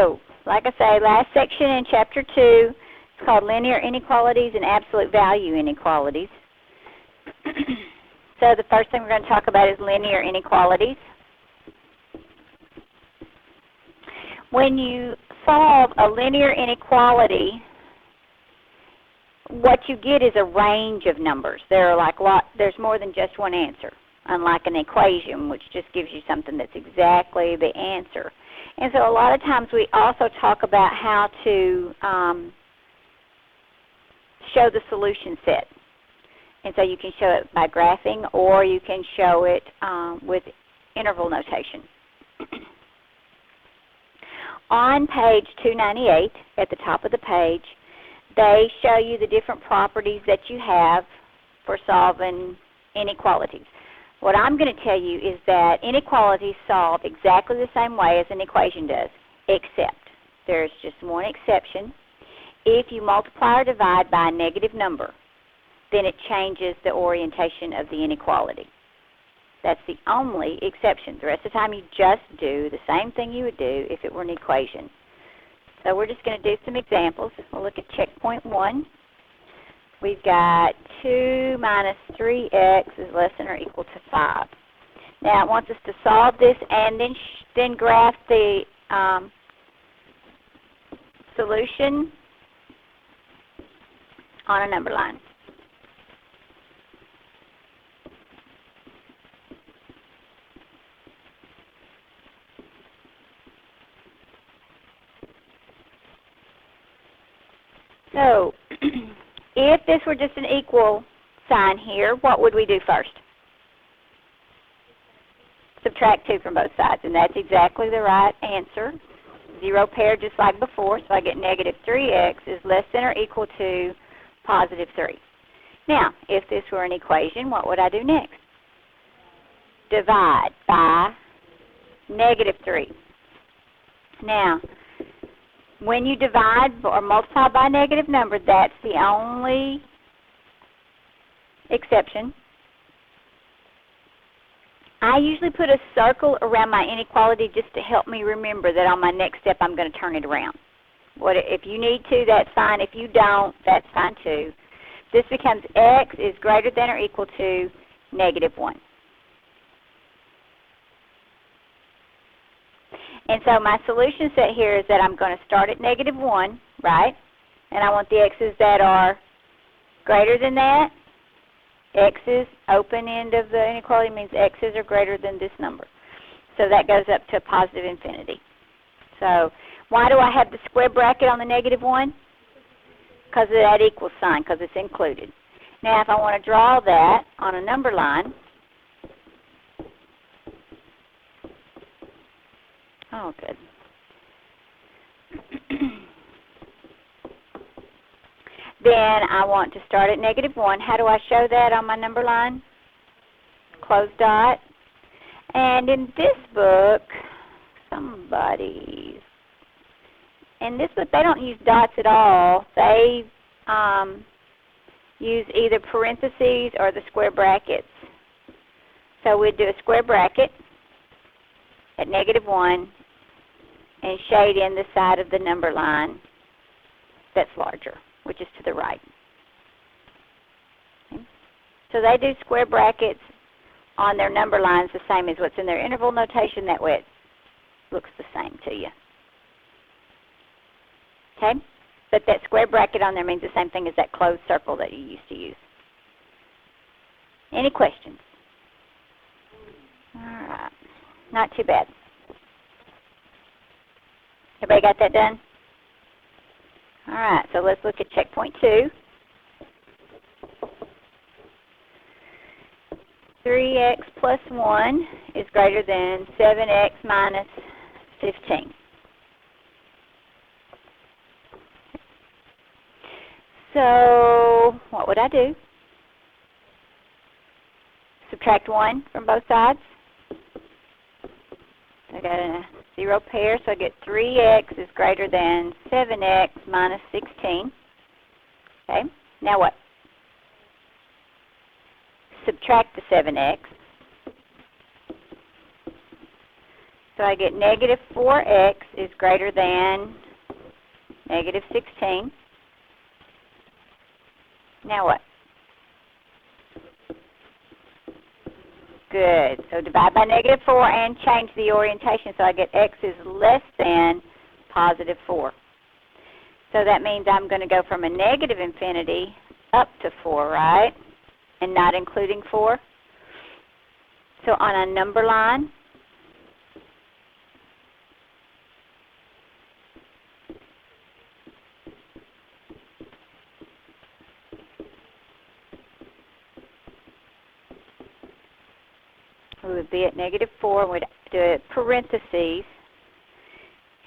So, like I say, last section in Chapter 2, it's called Linear Inequalities and Absolute Value Inequalities. So the first thing we're going to talk about is linear inequalities. When you solve a linear inequality, what you get is a range of numbers. There's more than just one answer, unlike an equation, which just gives you something that's exactly the answer. And so a lot of times we also talk about how to show the solution set. And so you can show it by graphing, or you can show it with interval notation. On page 298, at the top of the page, they show you the different properties that you have for solving inequalities. What I'm going to tell you is that inequalities solve exactly the same way as an equation does, except there's just one exception. If you multiply or divide by a negative number, then it changes the orientation of the inequality. That's the only exception. The rest of the time you just do the same thing you would do if it were an equation. So we're just going to do some examples. We'll look at checkpoint 1. We've got 2 minus 3x is less than or equal to 5. Now it wants us to solve this and then graph the solution on a number line. So, if this were just an equal sign here, what would we do first? Subtract 2 from both sides, and that's exactly the right answer. 0 pair just like before, so I get negative 3x is less than or equal to positive 3. Now, if this were an equation, what would I do next? Divide by negative 3. Now, when you divide or multiply by a negative number, that's the only exception. I usually put a circle around my inequality just to help me remember that on my next step I'm going to turn it around. If you need to, that's fine. If you don't, that's fine too. This becomes x is greater than or equal to negative 1. And so my solution set here is that I'm going to start at negative 1, right? And I want the x's that are greater than that. X's, open end of the inequality means x's are greater than this number. So that goes up to positive infinity. So why do I have the square bracket on the negative 1? Because of that equal sign, because it's included. Now if I want to draw that on a number line, oh, good. Then I want to start at negative 1. How do I show that on my number line? Closed dot. And in this book, in this book, they don't use dots at all. They use either parentheses or the square brackets. So we'd do a square bracket at negative 1 and shade in the side of the number line that's larger, which is to the right. Okay. So they do square brackets on their number lines the same as what's in their interval notation. That way it looks the same to you. Okay? But that square bracket on there means the same thing as that closed circle that you used to use. Any questions? All right. Not too bad. Everybody got that done? All right, so let's look at checkpoint 2. 3x plus 1 is greater than 7x minus 15. So what would I do? Subtract 1 from both sides. I got a 0 pair, so I get 3x is greater than 7x minus 16. Okay, now what? Subtract the 7x. So I get negative 4x is greater than negative 16. Now what? Good. So divide by negative 4 and change the orientation. So I get x is less than positive 4. So that means I'm going to go from a negative infinity up to 4, right? And not including 4. So on a number line, we would be at negative 4, and we'd do it parentheses,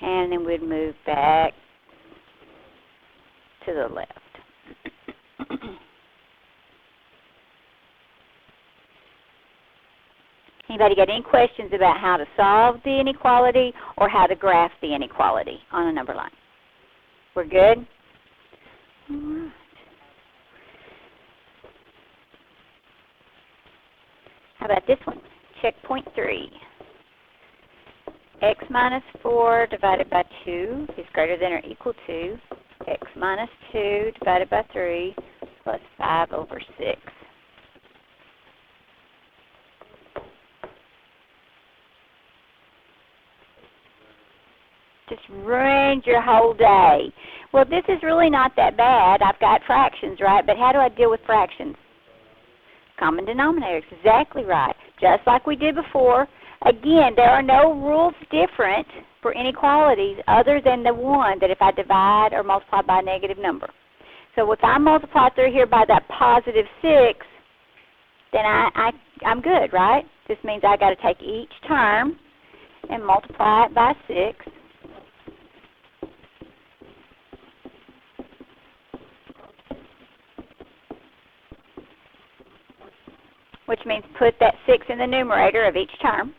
and then we'd move back to the left. Anybody got any questions about how to solve the inequality or how to graph the inequality on a number line? We're good? All right. How about this one? Check point 3. X minus 4 divided by 2 is greater than or equal to x minus 2 divided by 3 plus 5 over 6. Just ruined your whole day. Well, this is really not that bad. I've got fractions, right? But how do I deal with fractions? Common denominator. Exactly right. Just like we did before. Again, there are no rules different for inequalities other than the one that if I divide or multiply by a negative number. So if I multiply through here by that positive 6, then I'm good, right? This means I got to take each term and multiply it by 6. Which means put that 6 in the numerator of each term,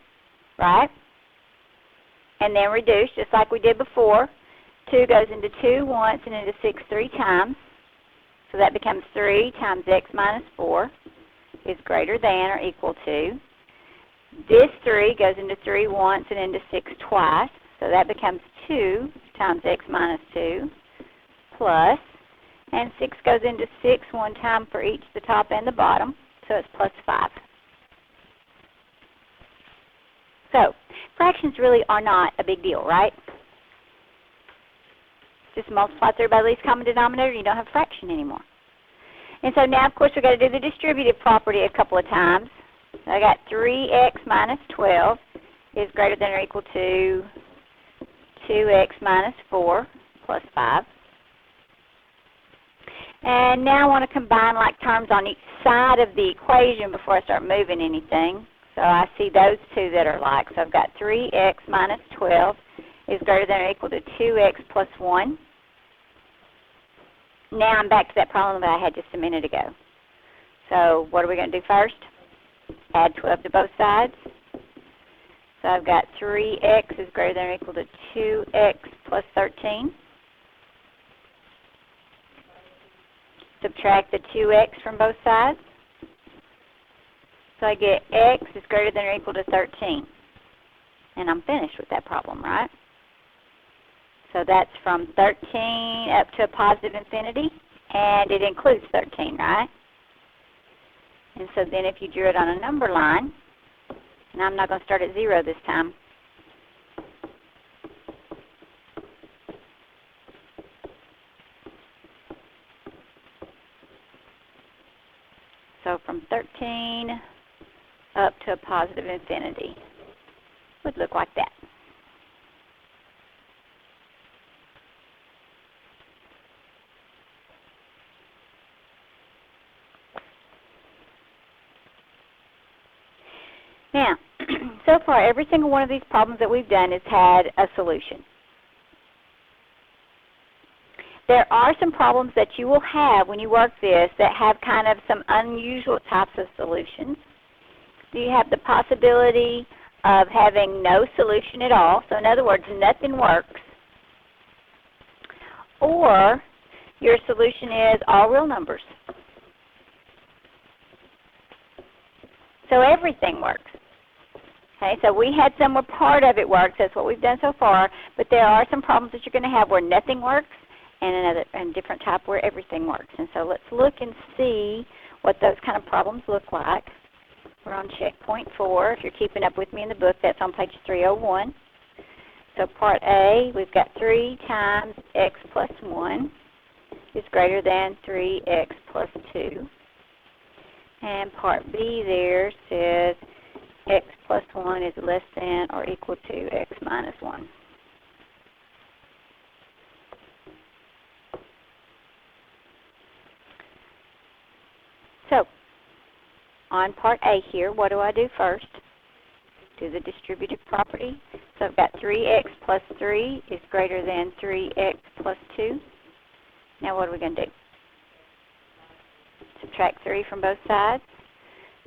right? And then reduce, just like we did before. 2 goes into 2 once and into 6 3 times. So that becomes 3 times x minus 4 is greater than or equal to. This 3 goes into 3 once and into 6 twice. So that becomes 2 times x minus 2 plus. And 6 goes into 6 one time for each the top and the bottom. So it's plus 5. So fractions really are not a big deal, right? Just multiply through by the least common denominator, you don't have a fraction anymore. And so now, of course, we've got to do the distributive property a couple of times. So I got 3x minus 12 is greater than or equal to 2x minus 4 plus 5. And now I want to combine like terms on each side of the equation before I start moving anything. So I see those two that are like. So I've got 3x minus 12 is greater than or equal to 2x plus 1. Now I'm back to that problem that I had just a minute ago. So what are we going to do first? Add 12 to both sides. So I've got 3x is greater than or equal to 2x plus 13. Subtract the 2x from both sides. So I get x is greater than or equal to 13. And I'm finished with that problem, right? So that's from 13 up to a positive infinity. And it includes 13, right? And so then if you drew it on a number line, and I'm not going to start at 0 this time. So from 13 up to a positive infinity would look like that. Now, so far every single one of these problems that we've done has had a solution. There are some problems that you will have when you work this that have kind of some unusual types of solutions. You have the possibility of having no solution at all. So in other words, nothing works. Or your solution is all real numbers. So everything works. Okay, so we had some where part of it works. That's what we've done so far. But there are some problems that you're going to have where nothing works, and different type where everything works. And so let's look and see what those kind of problems look like. We're on checkpoint 4. If you're keeping up with me in the book, that's on page 301. So part A, we've got 3 times x plus 1 is greater than 3x plus 2. And part B there says x plus 1 is less than or equal to x minus 1. So, on part A here, what do I do first? Do the distributive property. So I've got 3x plus 3 is greater than 3x plus 2. Now what are we going to do? Subtract 3 from both sides.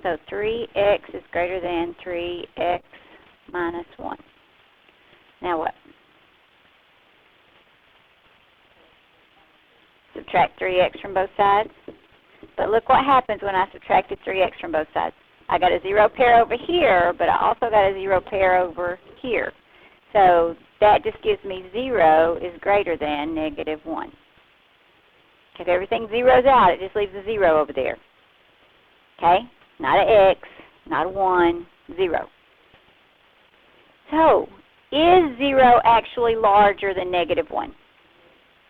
So 3x is greater than 3x minus 1. Now what? Subtract 3x from both sides. But look what happens when I subtracted 3x from both sides. I got a 0 pair over here, but I also got a 0 pair over here. So that just gives me 0 is greater than negative 1. If everything zeroes out, it just leaves a 0 over there. Okay? Not an x, not a 1, 0. So, is 0 actually larger than negative 1?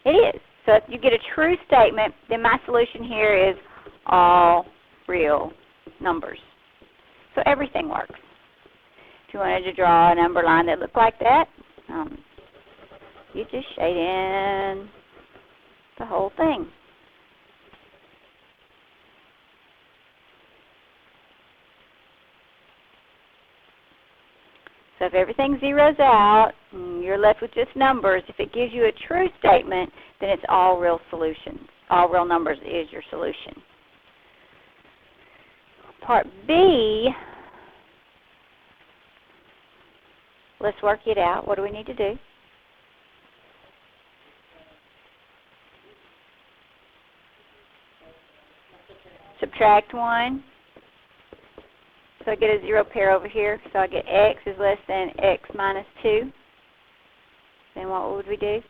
It is. So if you get a true statement, then my solution here is all real numbers. So everything works. If you wanted to draw a number line that looked like that, you just shade in the whole thing. So if everything zeroes out, and you're left with just numbers, if it gives you a true statement, then it's all real solutions. All real numbers is your solution. Part B, let's work it out. What do we need to do? Subtract 1. So I get a 0 pair over here. So I get x is less than x minus 2. Then what would we do?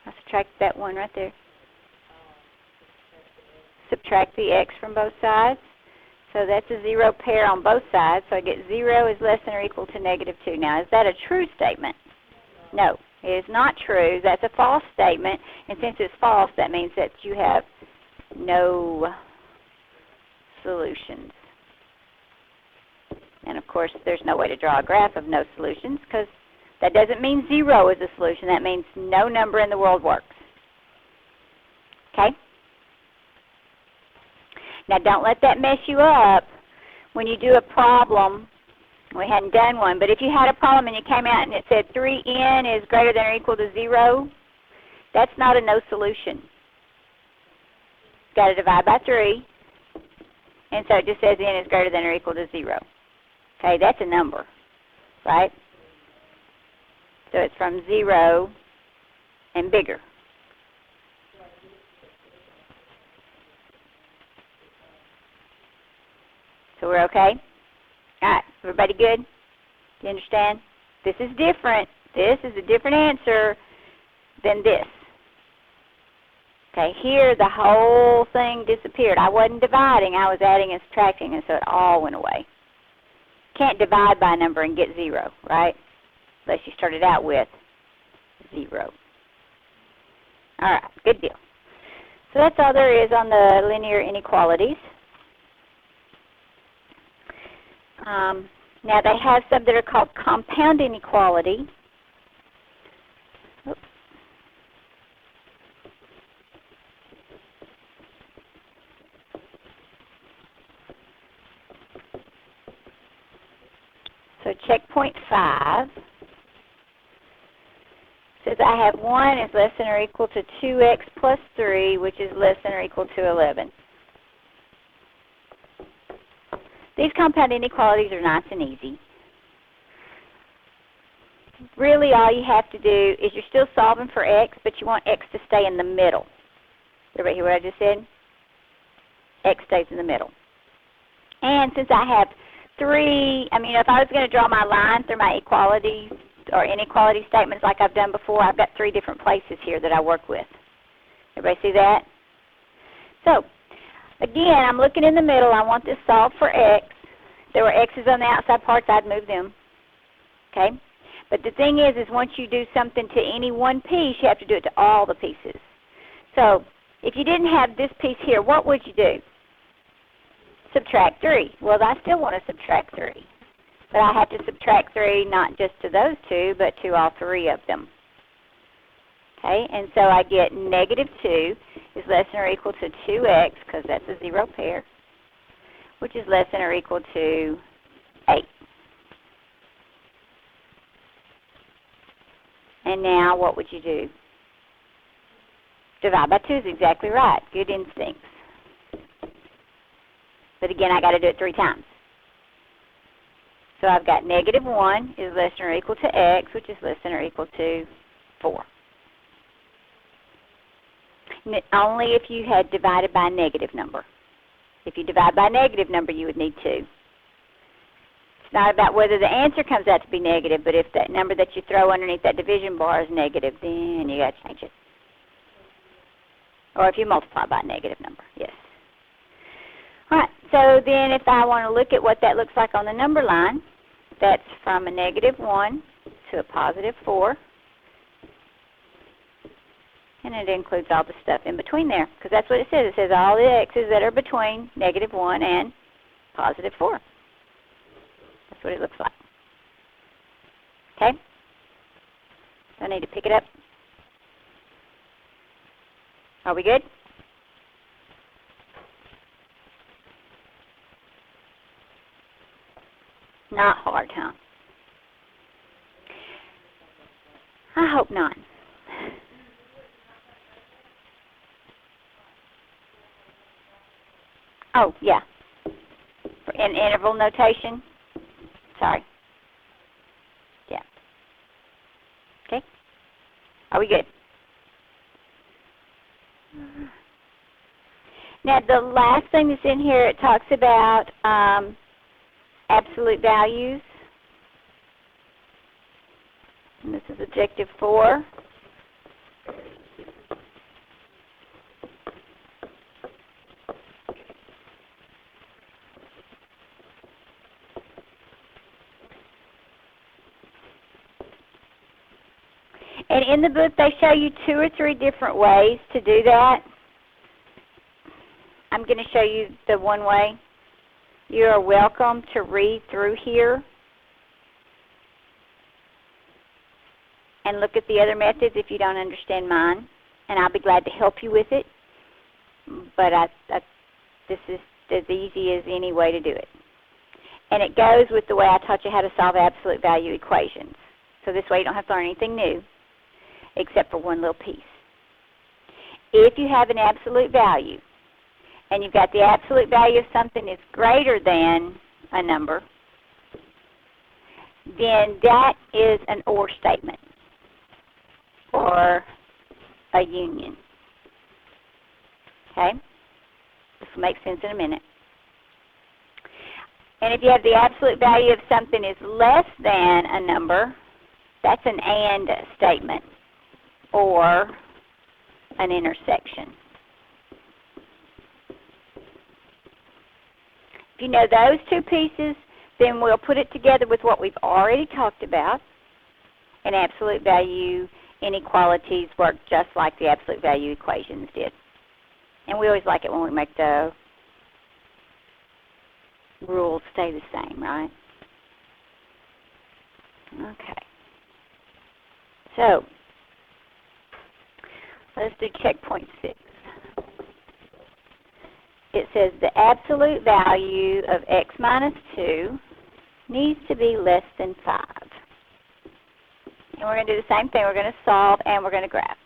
I subtract that 1 right there. Subtract the x from both sides. So that's a 0 pair on both sides. So I get 0 is less than or equal to negative 2. Now, is that a true statement? No, it is not true. That's a false statement. And since it's false, that means that you have no solutions. And, of course, there's no way to draw a graph of no solutions because that doesn't mean 0 is a solution. That means no number in the world works. Okay? Now, don't let that mess you up when you do a problem. We hadn't done one, but if you had a problem and you came out and it said 3n is greater than or equal to 0, that's not a no solution. You've got to divide by 3, and so it just says n is greater than or equal to 0. Okay, that's a number, right? So it's from 0 and bigger. So we're okay? All right, everybody good? Do you understand? This is different. This is a different answer than this. Okay, here the whole thing disappeared. I wasn't dividing, I was adding and subtracting, and so it all went away. Can't divide by a number and get 0, right? Unless you started out with 0. All right, good deal. So that's all there is on the linear inequalities. Now they have some that are called compound inequality. Oops. So checkpoint 5 says I have 1 is less than or equal to 2x plus 3, which is less than or equal to 11. These compound inequalities are nice and easy. Really all you have to do is you're still solving for x, but you want x to stay in the middle. Everybody hear what I just said? X stays in the middle. And since I have three, if I was going to draw my line through my equalities or inequality statements like I've done before, I've got three different places here that I work with. Everybody see that? So, again, I'm looking in the middle. I want this solved for x. If there were x's on the outside parts, I'd move them. Okay? But the thing is once you do something to any one piece, you have to do it to all the pieces. So, if you didn't have this piece here, what would you do? Subtract 3. Well, I still want to subtract 3. But I have to subtract 3 not just to those two, but to all three of them. Okay, and so I get negative 2 is less than or equal to 2x, because that's a zero pair, which is less than or equal to 8. And now what would you do? Divide by 2 is exactly right. Good instincts. But again, I got to do it 3 times. So I've got negative 1 is less than or equal to x, which is less than or equal to 4. Only if you had divided by a negative number. If you divide by a negative number, you would need 2. It's not about whether the answer comes out to be negative, but if that number that you throw underneath that division bar is negative, then you got to change it. Or if you multiply by a negative number, yes. All right, so then if I want to look at what that looks like on the number line, that's from a negative 1 to a positive 4. And it includes all the stuff in between there, because that's what it says. It says all the x's that are between negative 1 and positive 4. That's what it looks like. Okay? Do I need to pick it up? Are we good? Not hard, huh? I hope not. Oh, yeah. In interval notation. Sorry. Yeah. Okay. Are we good? Now, the last thing that's in here, it talks about absolute values. And this is objective 4. And in the book, they show you 2 or 3 different ways to do that. I'm going to show you the one way. You are welcome to read through here and look at the other methods if you don't understand mine, and I'll be glad to help you with it. But this is as easy as any way to do it. And it goes with the way I taught you how to solve absolute value equations. So this way you don't have to learn anything new except for one little piece. If you have an absolute value, and you've got the absolute value of something is greater than a number, then that is an OR statement or a union. Okay? This will make sense in a minute. And if you have the absolute value of something is less than a number, that's an AND statement or an intersection. If you know those 2 pieces, then we'll put it together with what we've already talked about. And absolute value inequalities work just like the absolute value equations did. And we always like it when we make the rules stay the same, right? Okay. So, let's do checkpoint 6. It says the absolute value of x minus 2 needs to be less than 5. And we're going to do the same thing. We're going to solve and we're going to graph.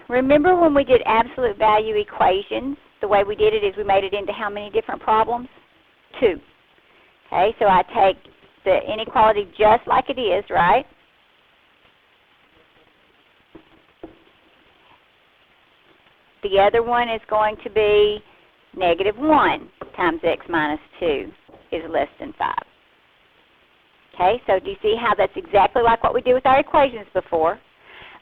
Remember when we did absolute value equations, the way we did it is we made it into how many different problems? 2. Okay, so I take the inequality just like it is, right? The other one is going to be negative 1 times x minus 2 is less than 5. Okay, so do you see how that's exactly like what we did with our equations before?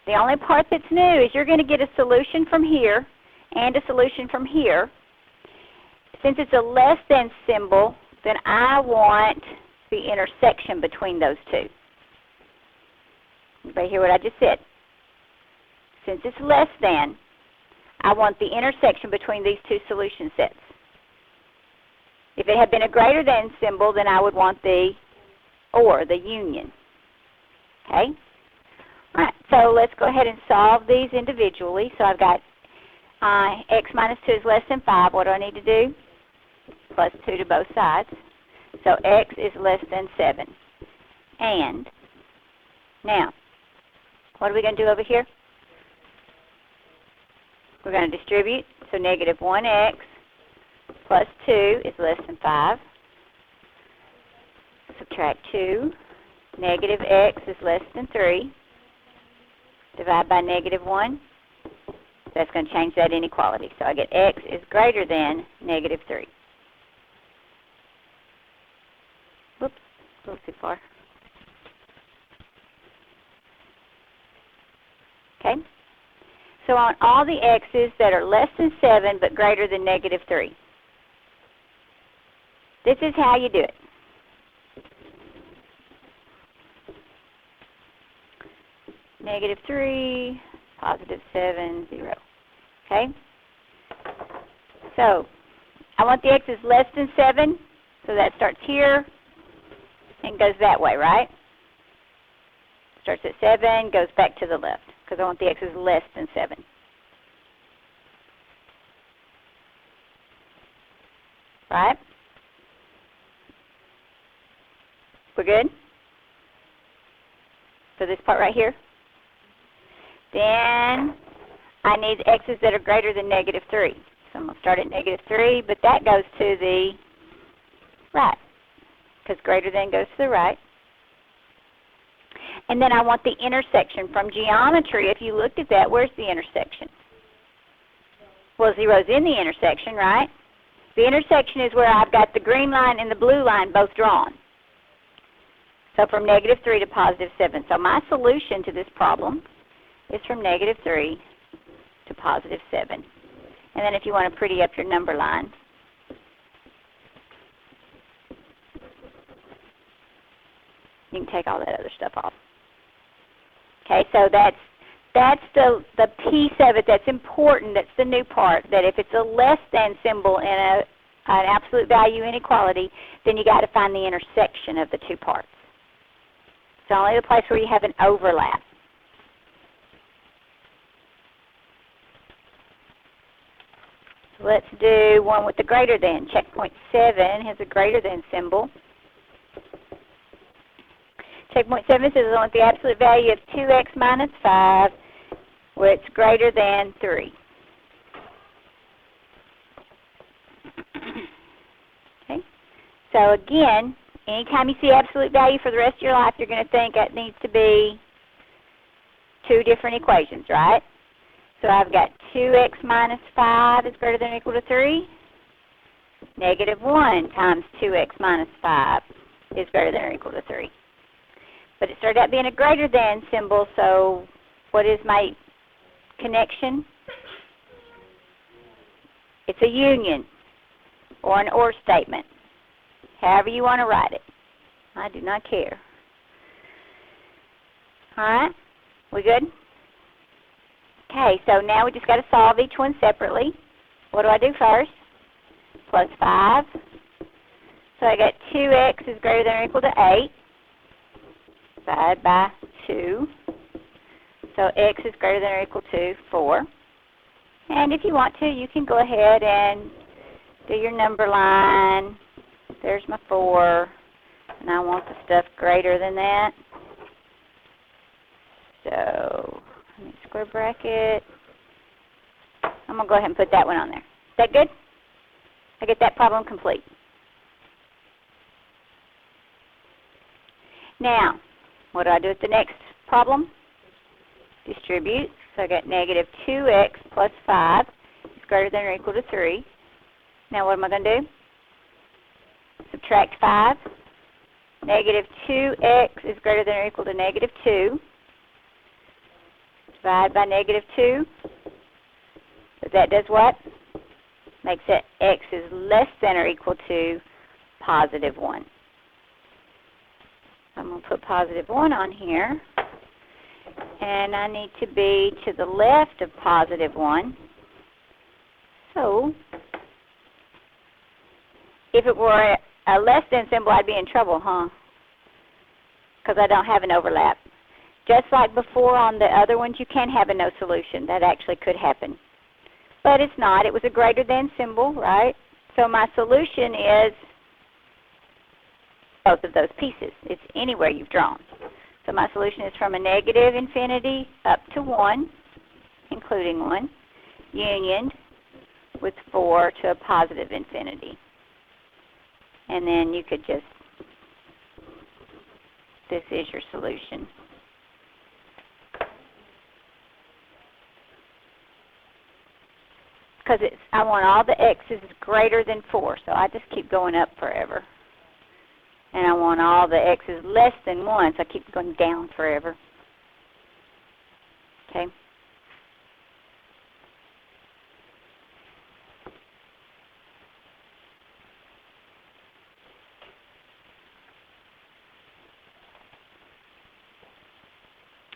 The only part that's new is you're going to get a solution from here and a solution from here. Since it's a less than symbol, then I want the intersection between those two. Everybody hear what I just said? Since it's less than, I want the intersection between these two solution sets. If it had been a greater than symbol, then I would want the or, the union. Okay? All right, so let's go ahead and solve these individually. So I've got x minus 2 is less than 5. What do I need to do? Plus 2 to both sides. So x is less than 7. And now, what are we going to do over here? We're going to distribute. So negative 1x plus 2 is less than 5. Subtract 2. Negative x is less than 3. Divide by negative 1. That's going to change that inequality. So I get x is greater than negative 3. Whoops, a little too far. Okay. So on all the x's that are less than 7 but greater than negative 3, this is how you do it. Negative 3, positive 7, 0. Okay? So, I want the x's less than 7, so that starts here and goes that way, right? Starts at 7, goes back to the left, because I want the x's less than 7. Right? We're good? So this part right here? Then I need x's that are greater than negative 3. So I'm going to start at negative 3, but that goes to the right, because greater than goes to the right. And then I want the intersection. From geometry, if you looked at that, where's the intersection? Well, 0's in the intersection, right? The intersection is where I've got the green line and the blue line both drawn. So from negative 3 to positive 7. So my solution to this problem is from negative 3 to positive 7. And then if you want to pretty up your number line, you can take all that other stuff off. Okay, so that's the piece of it that's important, that's the new part, that if it's a less than symbol in an absolute value inequality, then you got to find the intersection of the two parts. It's only the place where you have an overlap. So let's do one with the greater than. Checkpoint 7 has a greater than symbol. Checkpoint 7 says I want the absolute value of 2x minus 5, where it's greater than 3. Okay. So again, anytime you see absolute value for the rest of your life, you're going to think it needs to be two different equations, right? So I've got 2x minus 5 is greater than or equal to 3. Negative 1 times 2x minus 5 is greater than or equal to 3. But it started out being a greater than symbol, so what is my connection? It's a union or an or statement, however you want to write it. I do not care. All right, we good? Okay, so now we just got to solve each one separately. What do I do first? Plus 5. So I got 2x is greater than or equal to 8. Divided by 2. So x is greater than or equal to 4. And if you want to, you can go ahead and do your number line. There's my 4. And I want the stuff greater than that. So, let me square bracket. I'm going to go ahead and put that one on there. Is that good? I get that problem complete. Now, what do I do with the next problem? Distribute. So I got negative 2x plus 5 is greater than or equal to 3. Now what am I going to do? Subtract 5. Negative 2x is greater than or equal to negative 2. Divide by negative 2. So that does what? Makes it x is less than or equal to positive 1. I'm going to put positive 1 on here. And I need to be to the left of positive 1. So, if it were a less than symbol, I'd be in trouble, huh? Because I don't have an overlap. Just like before on the other ones, you can have a no solution. That actually could happen. But it's not. It was a greater than symbol, right? So my solution is both of those pieces. It's anywhere you've drawn. So my solution is from a negative infinity up to 1, including 1, unioned with 4 to a positive infinity. And then you could just, this is your solution. Because I want all the x's greater than 4, so I just keep going up forever. And I want all the x's less than 1, so I keep going down forever. Okay?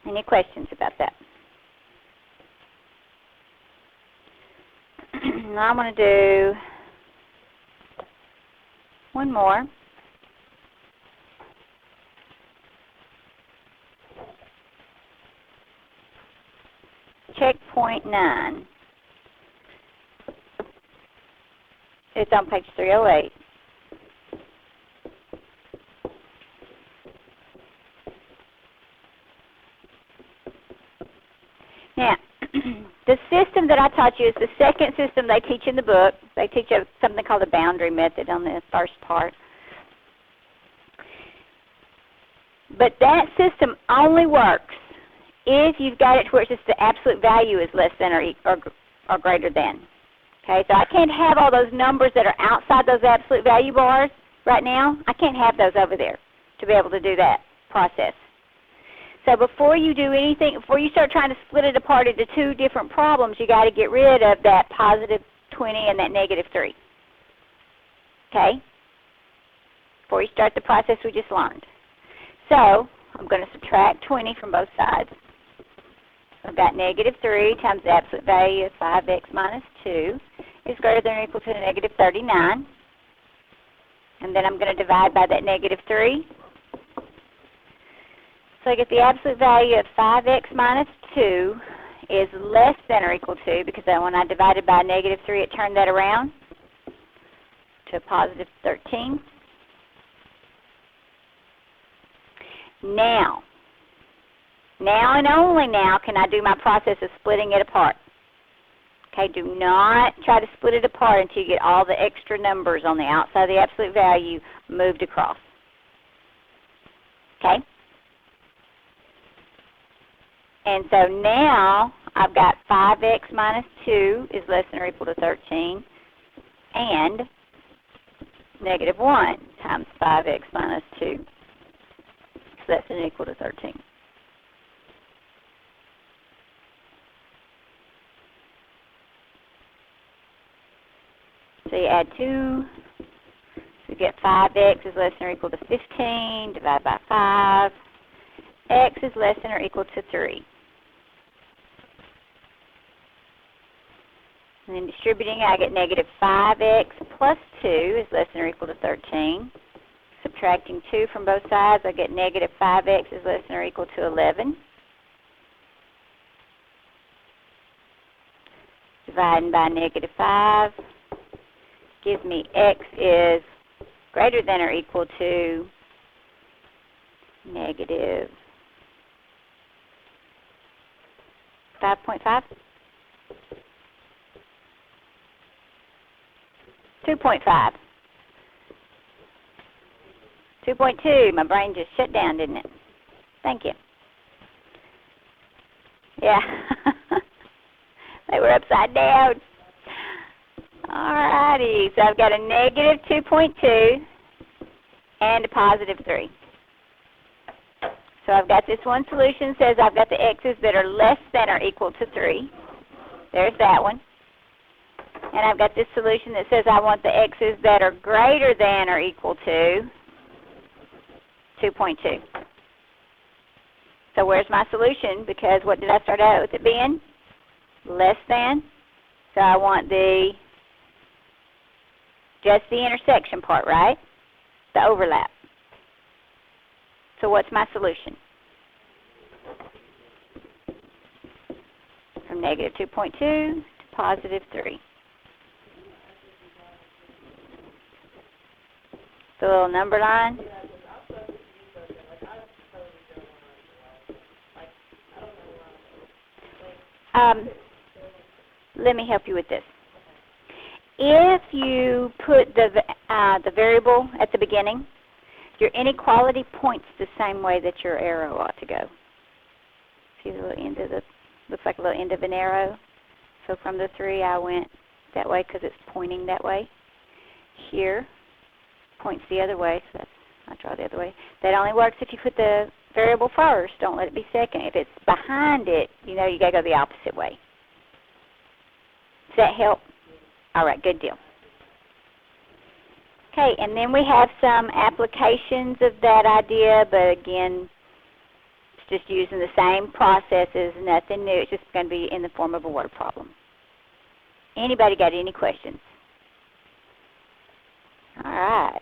Any questions about that? Now I'm going to do one more. Checkpoint 9. It's on page 308. Now, the system that I taught you is the second system they teach in the book. They teach something called the boundary method on the first part. But that system only works if you've got it to where it's just the absolute value is less than or greater than. Okay, so I can't have all those numbers that are outside those absolute value bars right now. I can't have those over there to be able to do that process. So before you do anything, before you start trying to split it apart into two different problems, you got to get rid of that positive 20 and that negative 3. Okay? Before you start the process we just learned. So I'm going to subtract 20 from both sides. So I've got negative 3 times the absolute value of 5x minus 2 is greater than or equal to negative 39. And then I'm going to divide by that negative 3. So I get the absolute value of 5x minus 2 is less than or equal to, because when I divided by negative 3, it turned that around to a positive 13. Now and only now can I do my process of splitting it apart. Okay, do not try to split it apart until you get all the extra numbers on the outside of the absolute value moved across. Okay? And so now I've got 5x minus 2 is less than or equal to 13, and negative 1 times 5x minus 2 is less than or equal to 13. So you add 2, so you get 5x is less than or equal to 15, divide by 5. X is less than or equal to 3. And then distributing, I get negative 5x plus 2 is less than or equal to 13. Subtracting 2 from both sides, I get negative 5x is less than or equal to 11. Dividing by negative 5 gives me x is greater than or equal to negative 5.5. 2.5. 2.2. My brain just shut down, didn't it? Thank you. Yeah. They were upside down. Alrighty, so I've got a negative 2.2 and a positive 3. So I've got this one solution that says I've got the x's that are less than or equal to 3. There's that one. And I've got this solution that says I want the x's that are greater than or equal to 2.2. So where's my solution? Because what did I start out with it being? Less than. So I want just the intersection part, right? The overlap. So what's my solution? From negative 2.2 to positive 3. The little number line. Let me help you with this. If you put the variable at the beginning, your inequality points the same way that your arrow ought to go. See the little end of looks like a little end of an arrow. So from the 3, I went that way because it's pointing that way. Here, points the other way, so I draw the other way. That only works if you put the variable first. Don't let it be second. If it's behind it, you got to go the opposite way. Does that help? All right, good deal. Okay, and then we have some applications of that idea, but again, it's just using the same processes, nothing new. It's just going to be in the form of a word problem. Anybody got any questions? All right.